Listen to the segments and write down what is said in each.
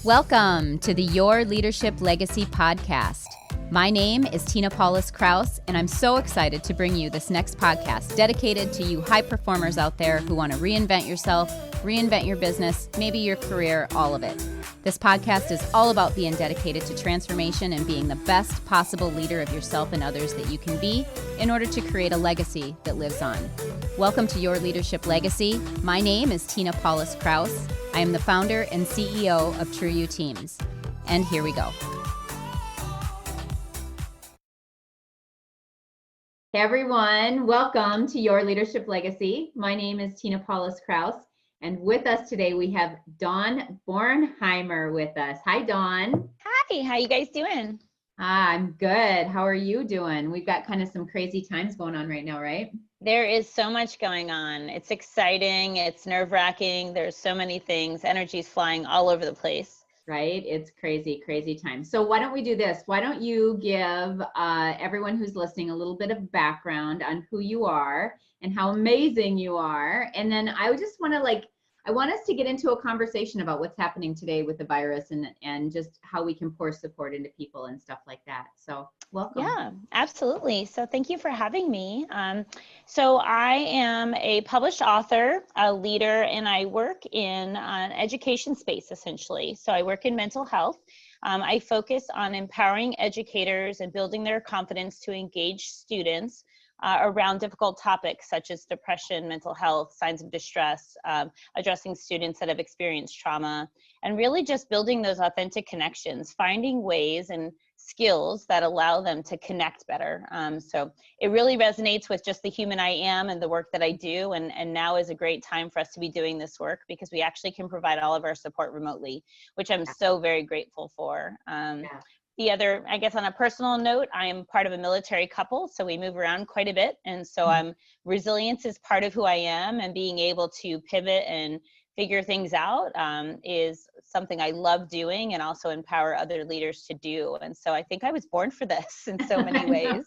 Welcome to the Your Leadership Legacy podcast. My name is Tina Paulus Kraus, and I'm so excited to bring you this next podcast dedicated to you high performers out there who want to reinvent yourself, reinvent your business, maybe your career, all of it. This podcast is all about being dedicated to transformation and being the best possible leader of yourself and others that you can be in order to create a legacy that lives on. Welcome to Your Leadership Legacy. My name is Tina Paulus Kraus. I am the founder and CEO of True You Teams. And here we go. Hey everyone, welcome to Your Leadership Legacy. My name is Tina Paulus Kraus, and with us today we have Marie Bornheimer with us. Hi, Dawn. Hi, how you guys doing? I'm good. How are you doing? We've got kind of some crazy times going on right now, right? There is so much going on. It's exciting. It's nerve-wracking. There's so many things. Energy's flying all over the place. Right? It's crazy, crazy time. So why don't we do this? Why don't you give everyone who's listening a little bit of background on who you are and how amazing you are. And then I just want to I want us to get into a conversation about what's happening today with the virus and just how we can pour support into people and stuff like that. So welcome. Yeah, absolutely. So thank you for having me. So I am a published author, a leader, and I work in an education space essentially. So I work in mental health. I focus on empowering educators and building their confidence to engage students around difficult topics such as depression, mental health, signs of distress, addressing students that have experienced trauma, and really just building those authentic connections, finding ways and skills that allow them to connect better. So it really resonates with just the human I am and the work that I do. And now is a great time for us to be doing this work because we actually can provide all of our support remotely, which I'm so very grateful for. The other, I guess on a personal note, I am part of a military couple, so we move around quite a bit. And so resilience is part of who I am, and being able to pivot and figure things out is something I love doing and also empower other leaders to do. And so I think I was born for this in so many ways.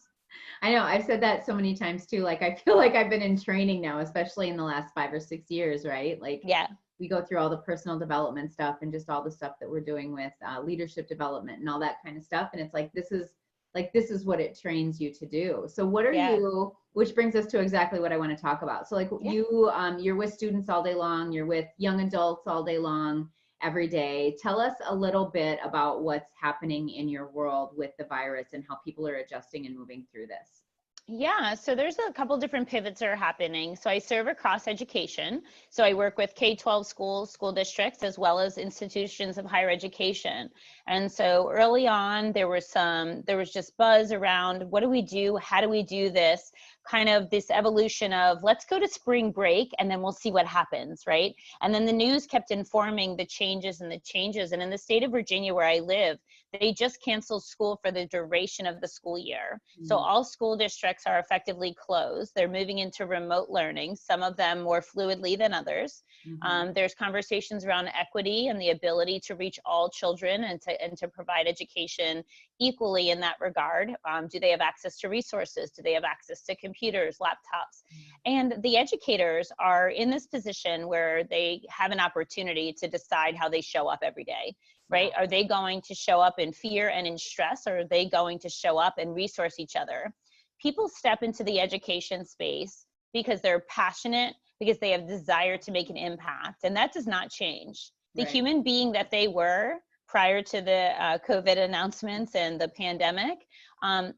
I know. I've said that so many times too. Like, I feel like I've been in training now, especially in the last 5 or 6 years, right? Like, yeah. We go through all the personal development stuff and just all the stuff that we're doing with leadership development and all that kind of stuff. And it's like, this is what it trains you to do. So what are you, which brings us to exactly what I want to talk about. So you're with students all day long, you're with young adults all day long, every day. Tell us a little bit about what's happening in your world with the virus and how people are adjusting and moving through this. Yeah, so there's a couple different pivots that are happening. So I serve across education. So I work with K-12 schools, school districts, as well as institutions of higher education. And so early on, there was just buzz around what do we do? How do we do this? Kind of this evolution of let's go to spring break and then we'll see what happens, right? And then the news kept informing the changes. And in the state of Virginia where I live, they just canceled school for the duration of the school year. Mm-hmm. So all school districts are effectively closed. They're moving into remote learning, some of them more fluidly than others. Mm-hmm. There's conversations around equity and the ability to reach all children and to provide education equally in that regard. Do they have access to resources? Do they have access to computers, laptops? And the educators are in this position where they have an opportunity to decide how they show up every day, right? Are they going to show up in fear and in stress, or are they going to show up and resource each other? People step into the education space because they're passionate, because they have desire to make an impact, and that does not change. The human being that they were prior to the COVID announcements and the pandemic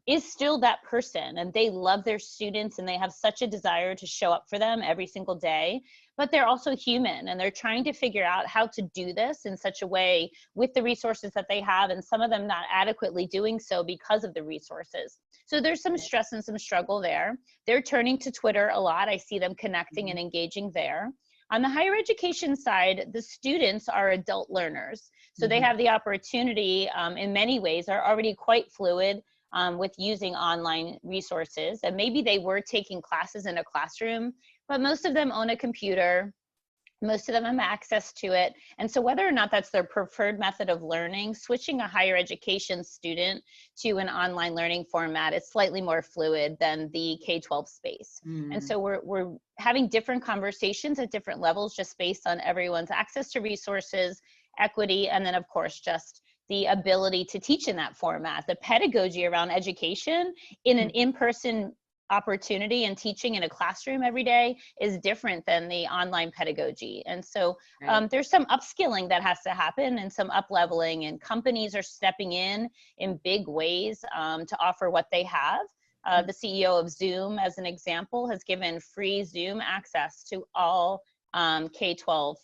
is still that person, and they love their students and they have such a desire to show up for them every single day, but they're also human and they're trying to figure out how to do this in such a way with the resources that they have, and some of them not adequately doing so because of the resources. So there's some stress and some struggle there. They're turning to Twitter a lot. I see them connecting and engaging there. On the higher education side, the students are adult learners. So they have the opportunity, in many ways, are already quite fluid with using online resources. And maybe they were taking classes in a classroom, but most of them own a computer. Most of them have access to it. And so whether or not that's their preferred method of learning, switching a higher education student to an online learning format is slightly more fluid than the K-12 space. And so we're having different conversations at different levels just based on everyone's access to resources equity, and then of course just the ability to teach in that format. The pedagogy around education in an in-person opportunity and teaching in a classroom every day is different than the online pedagogy. And so there's some upskilling that has to happen and some up-leveling, and companies are stepping in big ways to offer what they have. The CEO of Zoom, as an example, has given free Zoom access to all K-12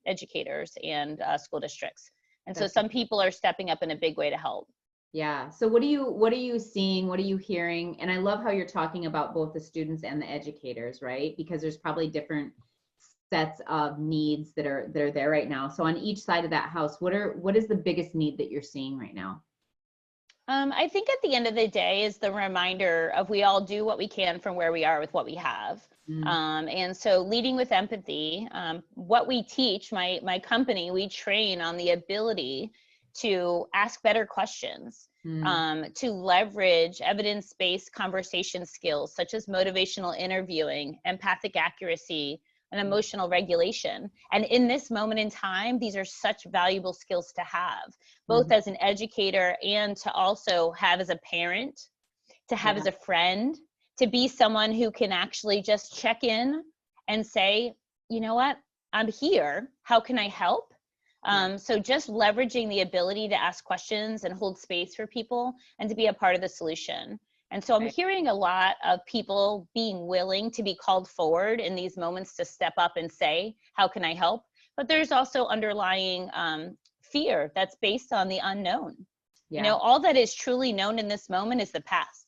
educators and school districts. And so some people are stepping up in a big way to help. Yeah. So what are you seeing? What are you hearing? And I love how you're talking about both the students and the educators, right? Because there's probably different sets of needs that are there right now. So on each side of that house, what is the biggest need that you're seeing right now? I think at the end of the day is the reminder of we all do what we can from where we are with what we have. And so leading with empathy, what we teach, my company, we train on the ability to ask better questions, to leverage evidence-based conversation skills such as motivational interviewing, empathic accuracy, and emotional regulation. And in this moment in time, these are such valuable skills to have, both as an educator and to also have as a parent, to have as a friend, to be someone who can actually just check in and say, you know what, I'm here, how can I help? So just leveraging the ability to ask questions and hold space for people and to be a part of the solution. And so I'm hearing a lot of people being willing to be called forward in these moments to step up and say, how can I help? But there's also underlying fear that's based on the unknown. You know, all that is truly known in this moment is the past.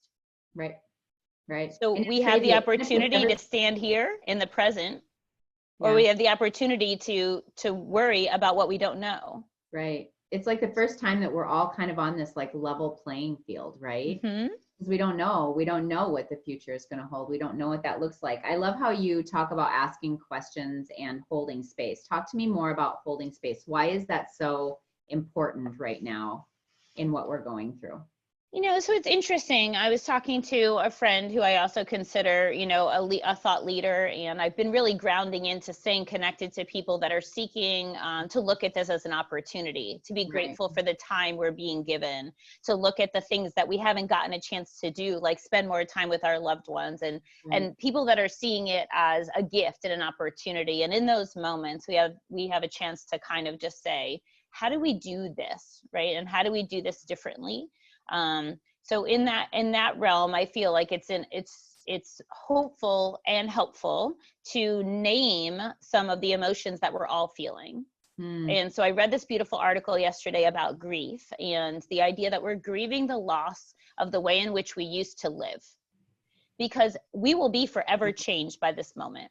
Right. So we have the opportunity to stand here in the present, or we have the opportunity to worry about what we don't know. Right. It's like the first time that we're all kind of on this like level playing field, right? Because we don't know what the future is going to hold. We don't know what that looks like. I love how you talk about asking questions and holding space. Talk to me more about holding space. Why is that so important right now in what we're going through? You know, so it's interesting. I was talking to a friend who I also consider, you know, a thought leader, and I've been really grounding into staying connected to people that are seeking to look at this as an opportunity, to be grateful for the time we're being given, to look at the things that we haven't gotten a chance to do, like spend more time with our loved ones, and people that are seeing it as a gift and an opportunity. And in those moments, we have a chance to kind of just say, how do we do this, right? And how do we do this differently? So in that realm, I feel like it's hopeful and helpful to name some of the emotions that we're all feeling. And so I read this beautiful article yesterday about grief and the idea that we're grieving the loss of the way in which we used to live, because we will be forever changed by this moment.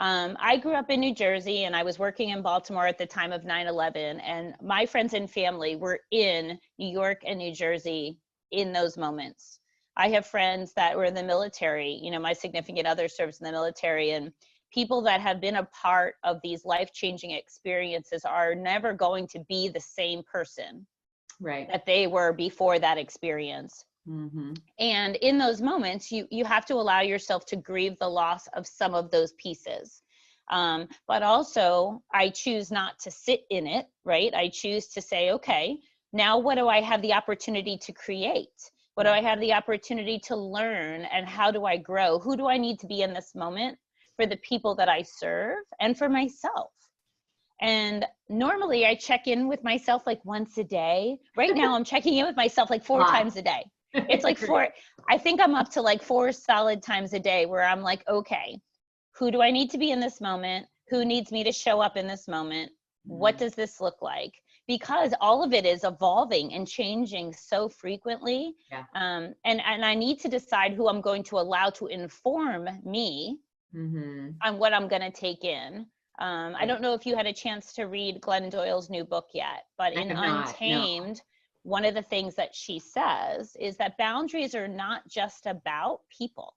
I grew up in New Jersey and I was working in Baltimore at the time of 9/11, and my friends and family were in New York and New Jersey in those moments. I have friends that were in the military, you know, my significant other serves in the military, and people that have been a part of these life-changing experiences are never going to be the same person that they were before that experience. And in those moments, you have to allow yourself to grieve the loss of some of those pieces. But also, I choose not to sit in it, right? I choose to say, okay, now what do I have the opportunity to create? What do I have the opportunity to learn? And how do I grow? Who do I need to be in this moment for the people that I serve and for myself? And normally I check in with myself like once a day. Right now I'm checking in with myself like 4 times a day. It's like I think I'm up to like 4 solid times a day where I'm like, okay, who do I need to be in this moment? Who needs me to show up in this moment? What does this look like? Because all of it is evolving and changing so frequently. And I need to decide who I'm going to allow to inform me on what I'm going to take in. I don't know if you had a chance to read Glennon Doyle's new book yet, but in Untamed, one of the things that she says is that boundaries are not just about people.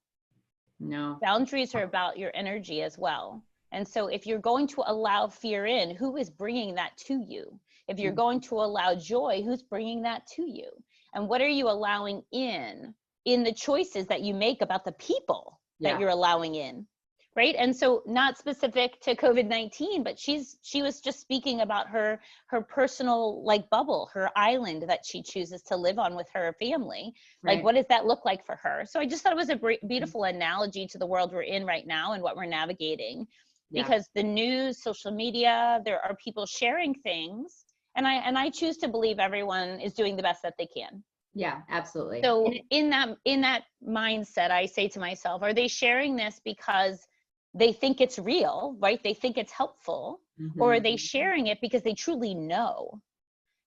Boundaries are about your energy as well. And so if you're going to allow fear in, who is bringing that to you? If you're going to allow joy, who's bringing that to you? And what are you allowing in the choices that you make about the people that you're allowing in, Right. And so not specific to COVID-19, but she was just speaking about her personal like bubble, her island that she chooses to live on with her family. Like, Right. what does that look like for her? So I just thought it was a beautiful analogy to the world we're in right now and what we're navigating, Yeah. because the news, social media, there are people sharing things. And I choose to believe everyone is doing the best that they can. Yeah, absolutely. So in that mindset, I say to myself, are they sharing this because they think it's real, right? They think it's helpful, or are they sharing it because they truly know?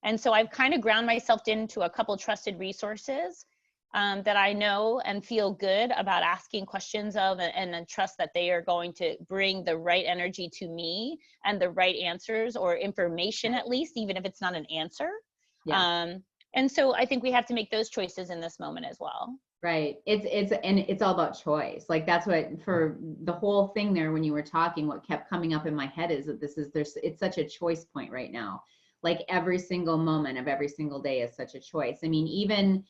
And so I've kind of ground myself into a couple trusted resources that I know and feel good about asking questions of, and trust that they are going to bring the right energy to me and the right answers or information, at least, even if it's not an answer. Yeah. And so I think we have to make those choices in this moment as well. Right. It's all about choice. Like that's what, for the whole thing there, when you were talking, what kept coming up in my head is that it's such a choice point right now. Like every single moment of every single day is such a choice. I mean, even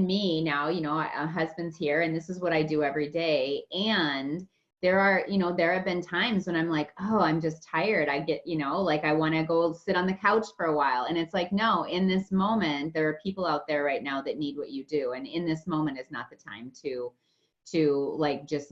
me now, a husband's here and this is what I do every day. And there have been times when I'm like, oh, I'm just tired. I get, like I want to go sit on the couch for a while. And it's like, no, in this moment, there are people out there right now that need what you do. And in this moment is not the time to like just,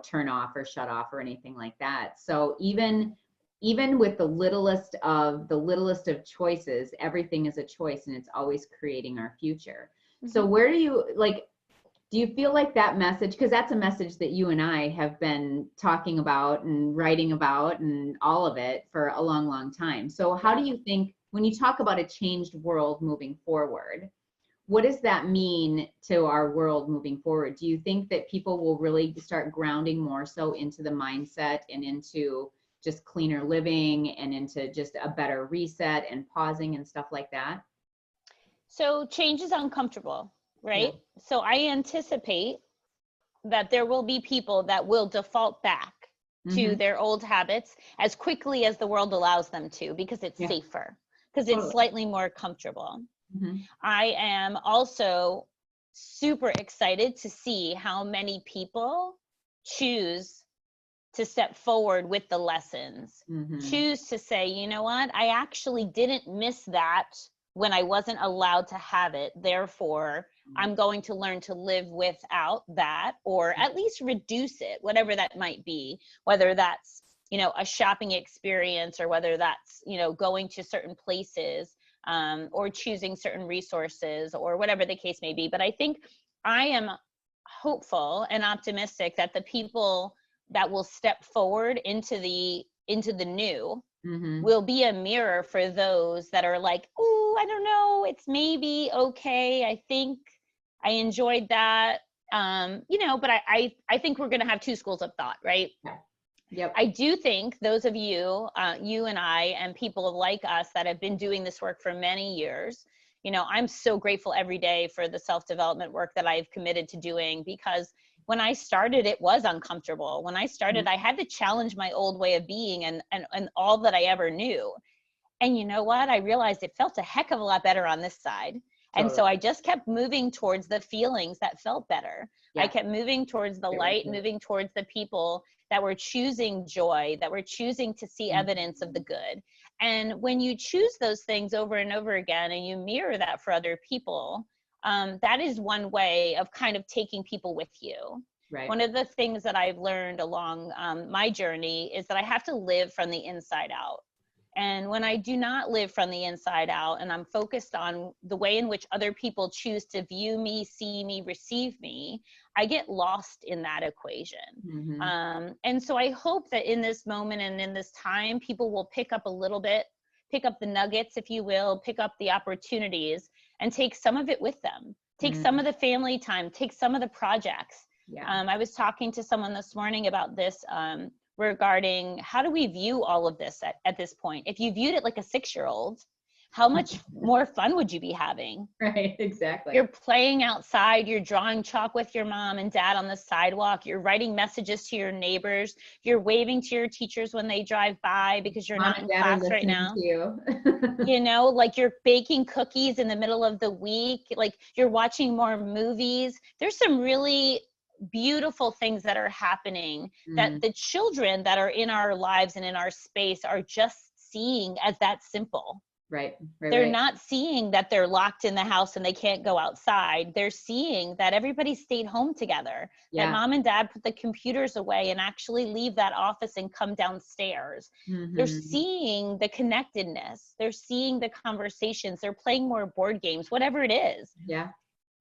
turn off or shut off or anything like that. So even with the littlest of choices, everything is a choice and it's always creating our future. So where do you feel like that message, because that's a message that you and I have been talking about and writing about and all of it for a long, long time. So how do you think, when you talk about a changed world moving forward, what does that mean to our world moving forward? Do you think that people will really start grounding more so into the mindset and into just cleaner living and into just a better reset and pausing and stuff like that? So change is uncomfortable, right? Yeah. So I anticipate that there will be people that will default back to their old habits as quickly as the world allows them to, because it's safer, because it's slightly more comfortable. I am also super excited to see how many people choose to step forward with the lessons, choose to say, you know what, I actually didn't miss that when I wasn't allowed to have it. Therefore, I'm going to learn to live without that, or at least reduce it, whatever that might be, whether that's, a shopping experience, or whether that's, going to certain places, or choosing certain resources, or whatever the case may be. But I think I am hopeful and optimistic that the people that will step forward into the new will be a mirror for those that are like, oh, I don't know, it's maybe okay, I think I enjoyed that, but I think we're going to have two schools of thought, right? Yep. I do think those of you, you and I, and people like us that have been doing this work for many years, I'm so grateful every day for the self-development work that I've committed to doing, because when I started, it was uncomfortable. When I started, I had to challenge my old way of being and all that I ever knew. And you know what? I realized it felt a heck of a lot better on this side. And so I just kept moving towards the feelings that felt better. I kept moving towards the light, moving towards the people that were choosing joy, that were choosing to see evidence of the good. And when you choose those things over and over again, and you mirror that for other people, that is one way of kind of taking people with you. Right. One of the things that I've learned along my journey is that I have to live from the inside out. And when I do not live from the inside out, and I'm focused on the way in which other people choose to view me, see me, receive me, I get lost in that equation. And so I hope that in this moment and in this time, people will pick up a little bit, pick up the nuggets, if you will, pick up the opportunities, and take some of it with them. Take some of the family time, take some of the projects. I was talking to someone this morning about this, regarding how do we view all of this at this point? If you viewed it like a 6-year-old, how much more fun would you be having? Right, exactly. You're playing outside, you're drawing chalk with your mom and dad on the sidewalk, you're writing messages to your neighbors, you're waving to your teachers when they drive by because you're not in class right now. Like you're baking cookies in the middle of the week, like you're watching more movies. There's some really beautiful things that are happening that the children that are in our lives and in our space are just seeing as that simple. Right. They're not seeing that they're locked in the house and they can't go outside. They're seeing that everybody stayed home together, that mom and dad put the computers away and actually leave that office and come downstairs. They're seeing the connectedness. They're seeing the conversations. They're playing more board games, whatever it is.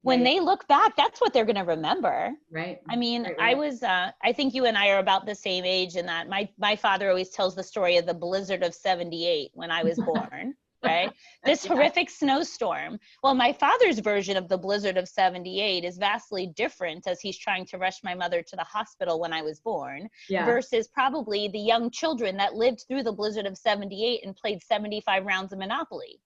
When they look back, that's what they're going to remember. Right. I mean, I think you and I are about the same age in that my father always tells the story of the blizzard of 78 when I was born. Right? This horrific snowstorm. Well, my father's version of the blizzard of 78 is vastly different as he's trying to rush my mother to the hospital when I was born versus probably the young children that lived through the blizzard of 78 and played 75 rounds of Monopoly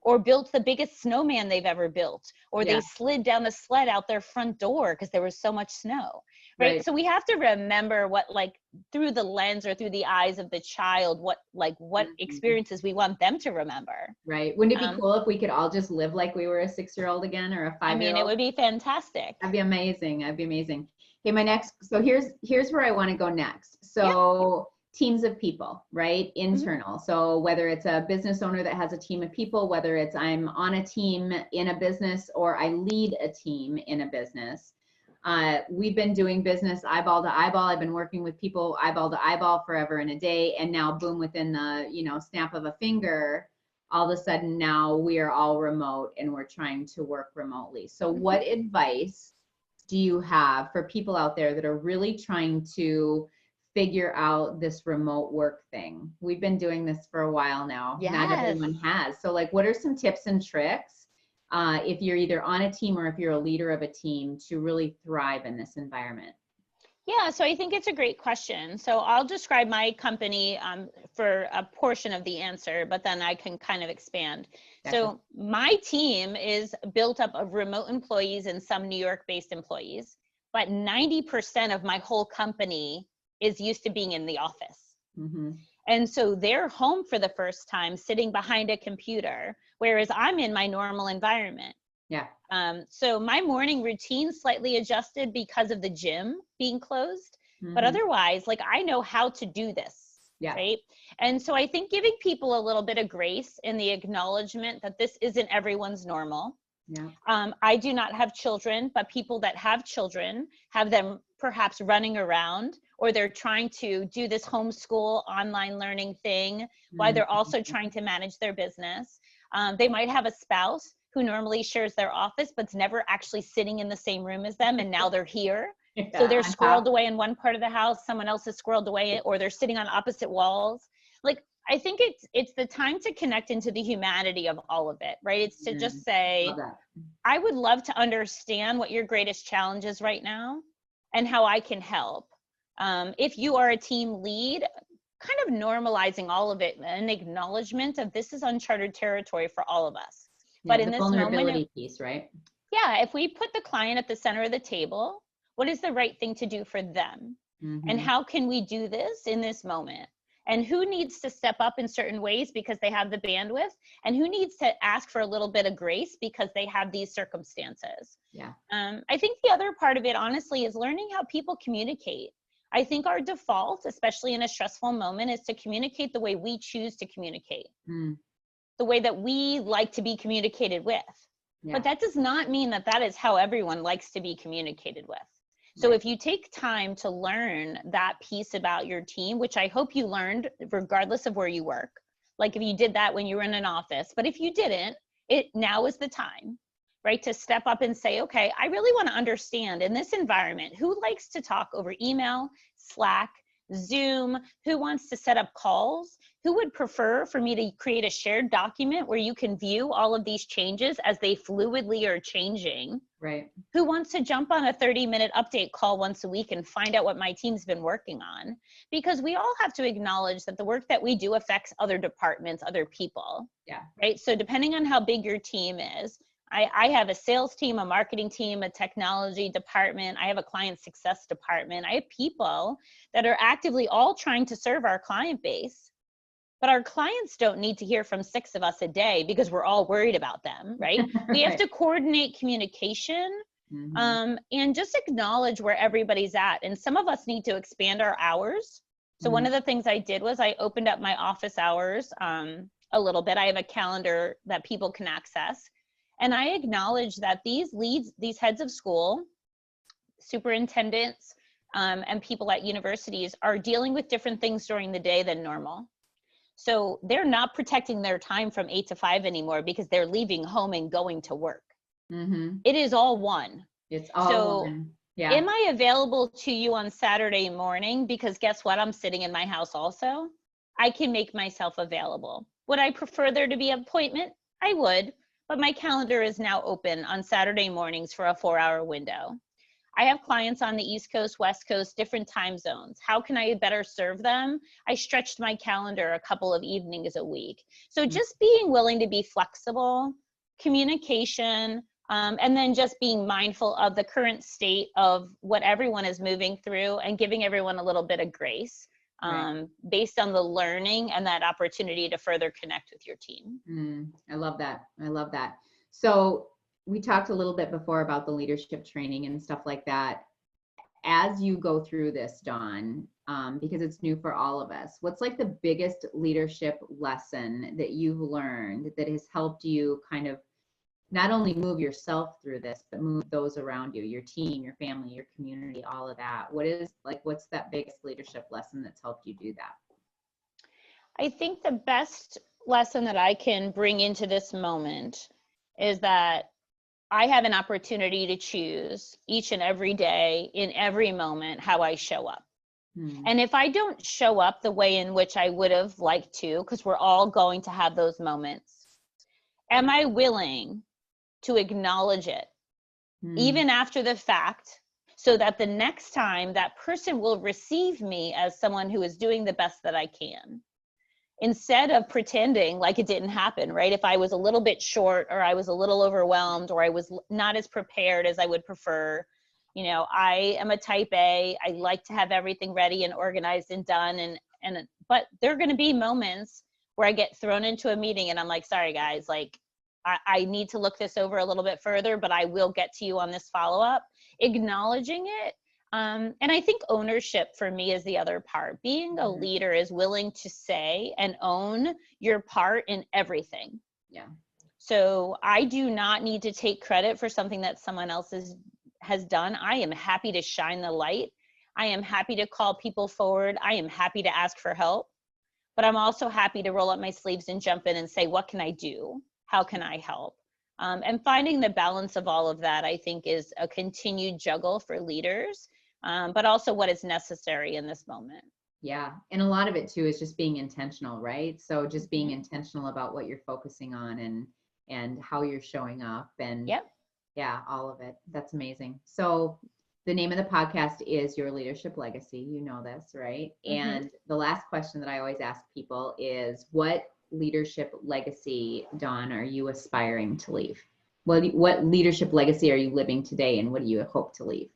or built the biggest snowman they've ever built, or they slid down the sled out their front door because there was so much snow. Right. So we have to remember what, like, through the lens or through the eyes of the child, what experiences we want them to remember. Right. Wouldn't it be cool if we could all just live like we were a 6-year-old again, or a 5-year-old? I mean, it would be fantastic. That'd be amazing. That'd be amazing. Okay, so here's where I want to go next. So teams of people, right? Internal. So whether it's a business owner that has a team of people, whether it's I'm on a team in a business or I lead a team in a business. We've been doing business eyeball to eyeball. I've been working with people eyeball to eyeball forever and a day. And now boom, within the, snap of a finger, all of a sudden now we are all remote and we're trying to work remotely. So what advice do you have for people out there that are really trying to figure out this remote work thing? We've been doing this for a while now. Not everyone has. So like, what are some tips and tricks if you're either on a team or if you're a leader of a team to really thrive in this environment? Yeah, so I think it's a great question. So I'll describe my company for a portion of the answer, but then I can kind of expand. Gotcha. So my team is built up of remote employees and some New York-based employees, but 90% of my whole company is used to being in the office. And so they're home for the first time sitting behind a computer, whereas I'm in my normal environment. So my morning routine slightly adjusted because of the gym being closed, but otherwise, like, I know how to do this, right? And so I think giving people a little bit of grace in the acknowledgement that this isn't everyone's normal. I do not have children, but people that have children have them perhaps running around, or they're trying to do this homeschool online learning thing while they're also trying to manage their business. They might have a spouse who normally shares their office, but's never actually sitting in the same room as them, and now they're here. So they're squirreled away in one part of the house, someone else is squirreled away, or they're sitting on opposite walls. Like, I think it's the time to connect into the humanity of all of it, right? It's to just say, I would love to understand what your greatest challenge is right now and how I can help. If you are a team lead, kind of normalizing all of it, an acknowledgement of this is uncharted territory for all of us. But in this vulnerability piece, right? Yeah, if we put the client at the center of the table, what is the right thing to do for them? And how can we do this in this moment? And who needs to step up in certain ways because they have the bandwidth, and who needs to ask for a little bit of grace because they have these circumstances? I think the other part of it, honestly, is learning how people communicate. I think our default, especially in a stressful moment, is to communicate the way we choose to communicate, the way that we like to be communicated with. But that does not mean that that is how everyone likes to be communicated with. So if you take time to learn that piece about your team, which I hope you learned regardless of where you work, like if you did that when you were in an office, but if you didn't, now is the time, right, to step up and say, okay, I really want to understand in this environment, who likes to talk over email, Slack, Zoom, who wants to set up calls, who would prefer for me to create a shared document where you can view all of these changes as they fluidly are changing, right? Who wants to jump on a 30-minute update call once a week and find out what my team's been working on? Because we all have to acknowledge that the work that we do affects other departments, other people, right? So depending on how big your team is, I have a sales team, a marketing team, a technology department. I have a client success department. I have people that are actively all trying to serve our client base, but our clients don't need to hear from 6 of us a day because we're all worried about them, right? We have to coordinate communication And just acknowledge where everybody's at. And some of us need to expand our hours. So one of the things I did was I opened up my office hours a little bit. I have a calendar that people can access. And I acknowledge that these leads, these heads of school, superintendents, and people at universities are dealing with different things during the day than normal. So they're not protecting their time from 8 to 5 anymore because they're leaving home and going to work. It is all one. It's all one. Yeah. Am I available to you on Saturday morning? Because guess what? I'm sitting in my house also. I can make myself available. Would I prefer there to be an appointment? I would, but my calendar is now open on Saturday mornings for a 4-hour window. I have clients on the East Coast, West Coast, different time zones. How can I better serve them? I stretched my calendar a couple of evenings a week. So just being willing to be flexible, communication, and then just being mindful of the current state of what everyone is moving through and giving everyone a little bit of grace based on the learning and that opportunity to further connect with your team. I love that. I love that. So we talked a little bit before about the leadership training and stuff like that. As you go through this, Dawn, because it's new for all of us, what's like the biggest leadership lesson that you've learned that has helped you kind of not only move yourself through this, but move those around you, your team, your family, your community, all of that? What's that biggest leadership lesson that's helped you do that? I think the best lesson that I can bring into this moment is that I have an opportunity to choose each and every day in every moment how I show up. And if I don't show up the way in which I would have liked to, because we're all going to have those moments, am I willing to acknowledge it even after the fact, so that the next time that person will receive me as someone who is doing the best that I can, instead of pretending like it didn't happen, right? If I was a little bit short, or I was a little overwhelmed, or I was not as prepared as I would prefer, you know, I am a type A. I like to have everything ready and organized and done. But there are going to be moments where I get thrown into a meeting and I'm like, sorry guys, like I need to look this over a little bit further, but I will get to you on this follow-up. Acknowledging it. And I think ownership for me is the other part. Being a leader is willing to say and own your part in everything. Yeah. So I do not need to take credit for something that someone else has done. I am happy to shine the light. I am happy to call people forward. I am happy to ask for help, but I'm also happy to roll up my sleeves and jump in and say, what can I do? How can I help? And finding the balance of all of that, I think, is a continued juggle for leaders, but also what is necessary in this moment. Yeah. And a lot of it too is just being intentional, right? So just being intentional about what you're focusing on and how you're showing up, and yeah, all of it. That's amazing. So the name of the podcast is Your Leadership Legacy. You know this, right? And the last question that I always ask people is, what leadership legacy, Dawn, are you aspiring to leave? What leadership legacy are you living today, and what do you hope to leave?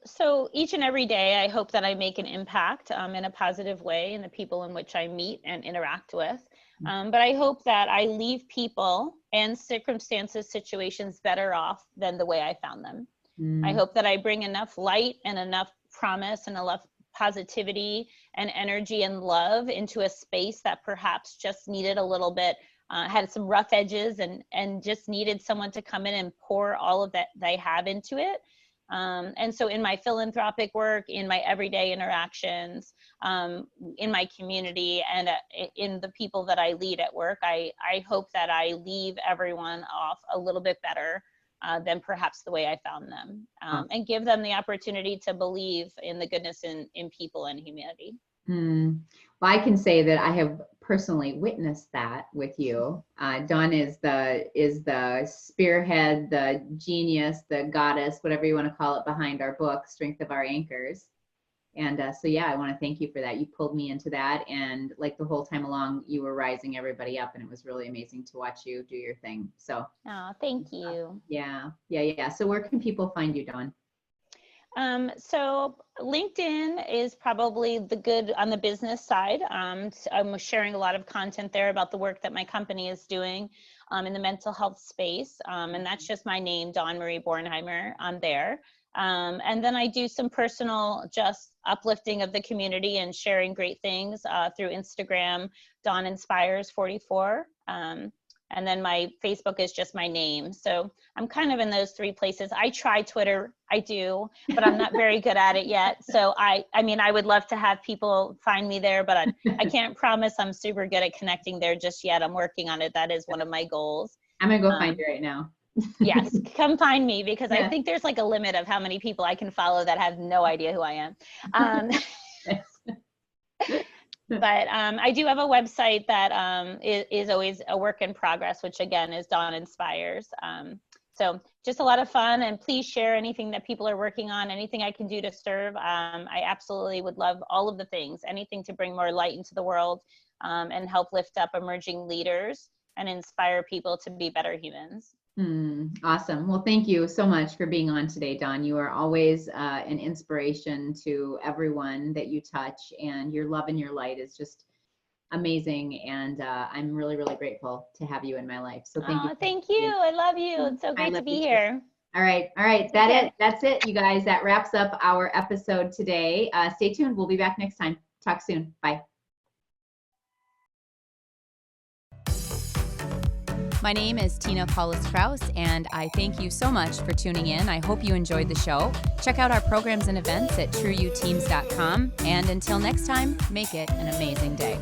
So each and every day, I hope that I make an impact in a positive way in the people in which I meet and interact with. But I hope that I leave people and circumstances, situations better off than the way I found them. I hope that I bring enough light and enough promise and enough positivity and energy and love into a space that perhaps just needed a little bit, had some rough edges and just needed someone to come in and pour all of that they have into it. And so in my philanthropic work, in my everyday interactions, in my community, and in the people that I lead at work, I hope that I leave everyone off a little bit better than perhaps the way I found them, and give them the opportunity to believe in the goodness in people and humanity. Well, I can say that I have personally witnessed that with you. Dawn is the spearhead, the genius, the goddess, whatever you want to call it, behind our book, Strength of Our Anchors. And so, yeah, I want to thank you for that. You pulled me into that. And like the whole time along, you were rising everybody up, and it was really amazing to watch you do your thing. So, oh, thank you. Yeah. So where can people find you, Dawn? So LinkedIn is probably the good on the business side. So I'm sharing a lot of content there about the work that my company is doing in the mental health space. And that's just my name, Dawn Marie Bornheimer, on there. And then I do some personal just uplifting of the community and sharing great things through Instagram, Dawn Inspires 44. And then my Facebook is just my name. So I'm kind of in those three places. I try Twitter, I do, but I'm not very good at it yet. So I mean, I would love to have people find me there, but I can't promise I'm super good at connecting there just yet. I'm working on it. That is one of my goals. I'm gonna go find you right now. Yes, come find me, because Yeah. I think there's like a limit of how many people I can follow that have no idea who I am. But I do have a website that is always a work in progress, which again is Dawn Inspires. So just a lot of fun, and please share anything that people are working on, anything I can do to serve. I absolutely would love all of the things, anything to bring more light into the world and help lift up emerging leaders and inspire people to be better humans. Awesome. Well, thank you so much for being on today, Dawn. You are always an inspiration to everyone that you touch, and your love and your light is just amazing. And I'm really, really grateful to have you in my life. So thank you. Thank you. I love you. It's so great to be here. All right. That's it, you guys. That wraps up our episode today. Stay tuned. We'll be back next time. Talk soon. Bye. My name is Tina Paulus-Krauss, and I thank you so much for tuning in. I hope you enjoyed the show. Check out our programs and events at trueyouteams.com. And until next time, make it an amazing day.